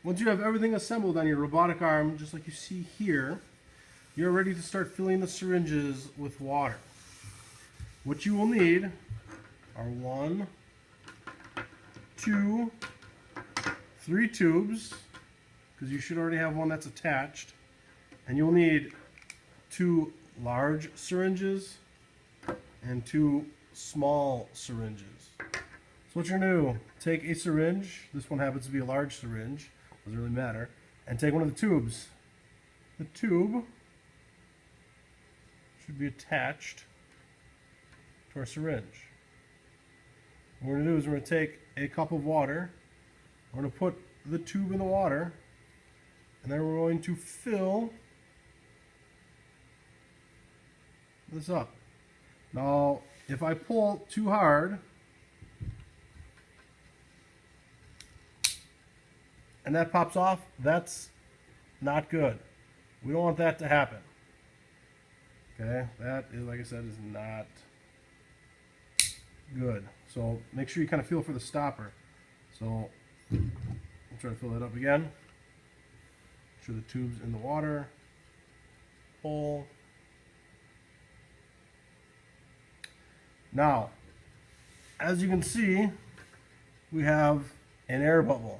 once you have everything assembled on your robotic arm, just like you see here, you're ready to start filling the syringes with water. What you will need are 1, 2, 3 tubes, because you should already have one that's attached, and you'll need 2 large syringes and 2 small syringes. So what you're going to do, take a syringe, this one happens to be a large syringe, doesn't really matter, and take one of the tubes. The tube should be attached to our syringe. What we're going to do is we're going to take a cup of water, we're going to put the tube in the water, and then we're going to fill this up. Now, if I pull too hard, and that pops off, that's not good. We don't want that to happen. Okay, that is, like I said, is not good. So make sure you kind of feel for the stopper. So I'll try to fill that up again. Make sure the tube's in the water. Pull. Now, as you can see, we have an air bubble.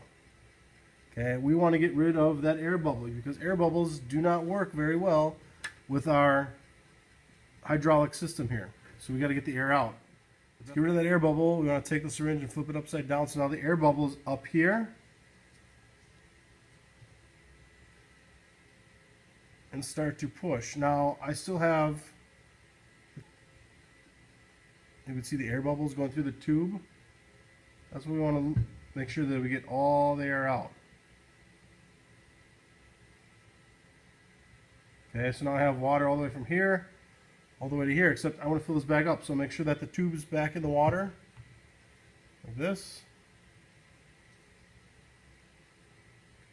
Okay, we want to get rid of that air bubble because air bubbles do not work very well with our hydraulic system here. So we got to get the air out. Let's get rid of that air bubble. We want to take the syringe and flip it upside down. So now the air bubble is up here. And start to push. Now I still have, you can see the air bubbles going through the tube. That's what we want to make sure that we get all the air out. Okay, so now I have water all the way from here all the way to here, except I want to fill this back up. So make sure that the tube is back in the water, like this.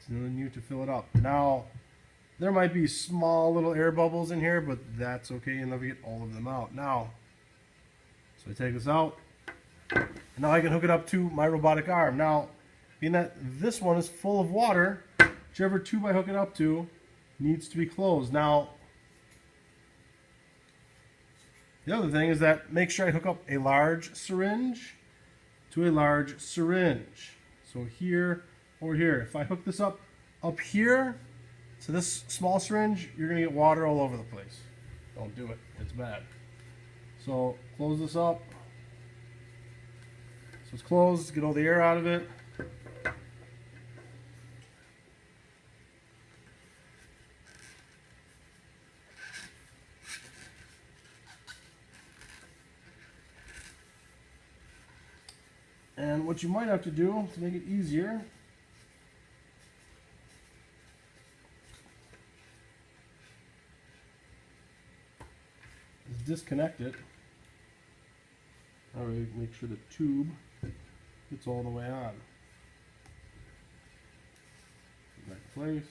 And then you to fill it up. Now, there might be small little air bubbles in here, but that's okay. You'll never get all of them out. Now, so I take this out, and now I can hook it up to my robotic arm. Now, being that this one is full of water, whichever tube I hook it up to needs to be closed. Now, the other thing is that make sure I hook up a large syringe to a large syringe. So here or here. If I hook this up here to this small syringe, you're going to get water all over the place. Don't do it. It's bad. So close this up. So it's closed. Get all the air out of it. And what you might have to do to make it easier is disconnect it. That way, make sure the tube gets all the way on. Put it back in place.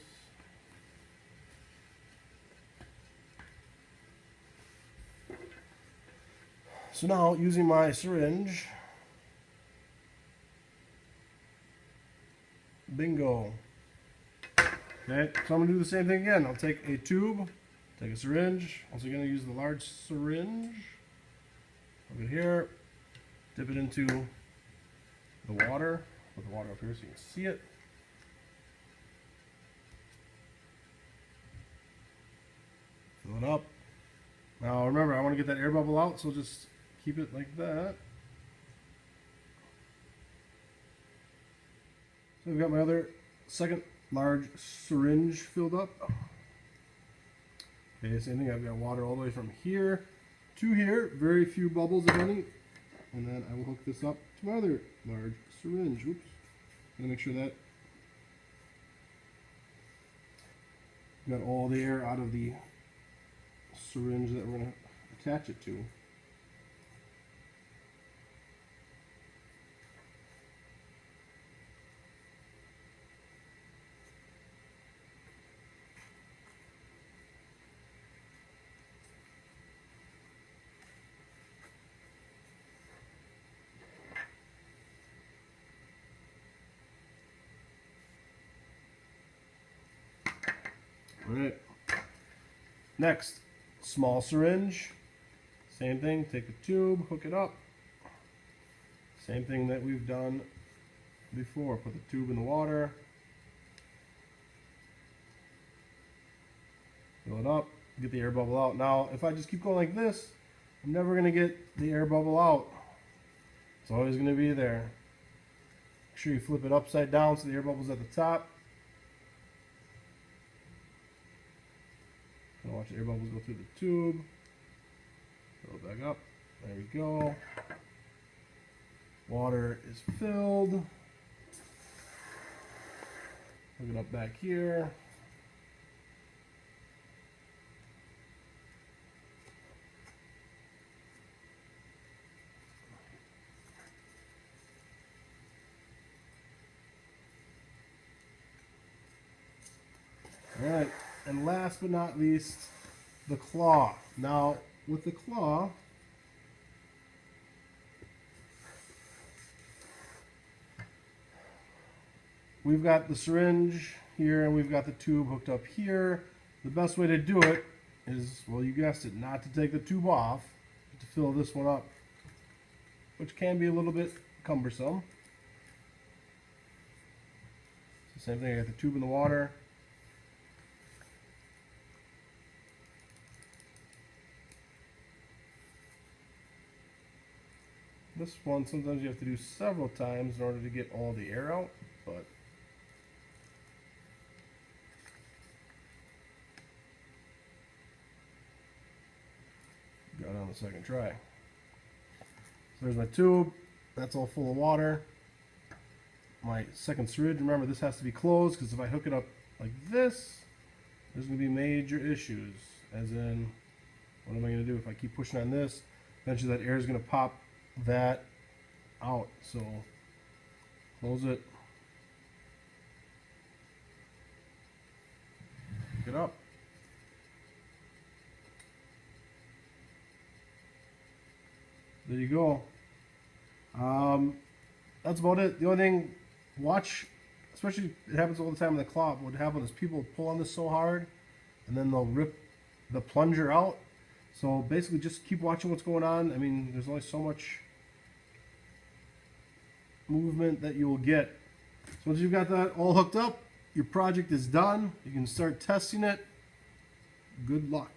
So now, using my syringe, bingo. Okay, so I'm going to do the same thing again. I'll take a tube, take a syringe. Also going to use the large syringe over here, dip it into the water. Put the water up here so you can see it. Fill it up. Now remember, I want to get that air bubble out, so just keep it like that. So I've got my other second large syringe filled up. Okay, same thing. I've got water all the way from here to here. Very few bubbles, if any. And then I will hook this up to my other large syringe. Oops. Gotta make sure that got all the air out of the syringe that we're going to attach it to. All right. Next, small syringe. Same thing, take the tube, hook it up. Same thing that we've done before. Put the tube in the water. Fill it up, get the air bubble out. Now, if I just keep going like this, I'm never going to get the air bubble out. It's always going to be there. Make sure you flip it upside down so the air bubble's at the top. Gonna watch the air bubbles go through the tube. Fill it back up. There we go. Water is filled. Hook it up back here. Alright, and last but not least, the claw. Now, with the claw, we've got the syringe here and we've got the tube hooked up here. The best way to do it is, well, you guessed it, not to take the tube off, but to fill this one up, which can be a little bit cumbersome. So same thing, I got the tube in the water. This one, sometimes you have to do several times in order to get all the air out, but got it on the second try. So there's my tube. That's all full of water. My second syringe, remember this has to be closed because if I hook it up like this, there's going to be major issues. As in, what am I going to do if I keep pushing on this? Eventually that air is going to pop that out. So close it, pick it up. There you go. That's about it. The only thing, watch, especially it happens all the time in the claw. What happens is people pull on this so hard and then they'll rip the plunger out. So basically just keep watching what's going on. I mean, there's only so much movement that you will get. So once you've got that all hooked up, your project is done. You can start testing it. Good luck.